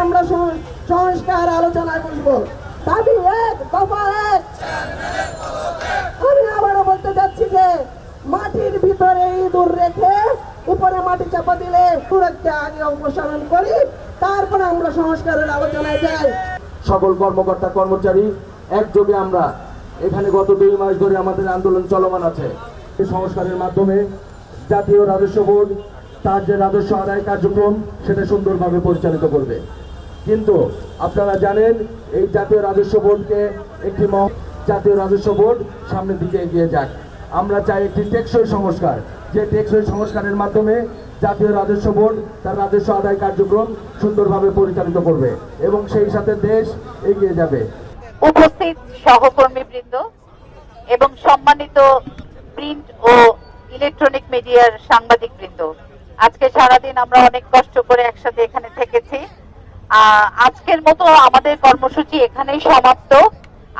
আমরা সংস্কার আলোচনায় বসবো। দাবি এক, দফা এক। আমি আবারও বলতে চাচ্ছি যে মাটির ভিতরে ইঁদুর রেখে উপরে মাটি চাপা দিলে সুরক্ষা আগে অপসারণ করি, তারপরে আমরা সংস্কারের আলোচনায় যাই। সকল কর্মকর্তা কর্মচারী একযোগে আমরা এখানে গত 2 মাস ধরে আমাদের আন্দোলন চলমান আছে। এই সংস্কারের মাধ্যমে জাতীয় রাজস্ব বোর্ড তার যে রাজস্ব আদায় কার্যক্রম সেটা সুন্দরভাবে পরিচালিত করবে। কিন্তু আপনারা জানেন এই জাতীয় রাজস্ব বোর্ডকে একটি জাতীয় রাজস্ব বোর্ড সামনের দিকে এগিয়ে যাক। আমরা চাই একটি টেকসই সংস্কার, যে টেকসই সংস্কারের মাধ্যমে জাতীয় রাজস্ব বোর্ড তার রাজস্ব আদায় কার্যক্রম সুন্দরভাবে পরিচালিত করবে এবং সেই সাথে দেশ এগিয়ে যাবে। উপস্থিত সহকর্মীবৃন্দ এবং সম্মানিত প্রিন্ট ও ইলেকট্রনিক মিডিয়ার সাংবাদিকবৃন্দ, আজকে সারাদিন আমরা অনেক কষ্ট করে একসাথে এখানে থেকেছি। আজকের মতো আমাদের কর্মসূচি এখানেই সমাপ্ত।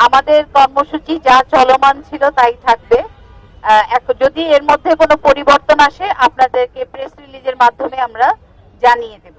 আমাদের কর্মসূচি যা চলমান ছিল তাই থাকবে। যদি এর মধ্যে কোনো পরিবর্তন আসে আপনাদেরকে প্রেস রিলিজের মাধ্যমে আমরা জানিয়ে দেব।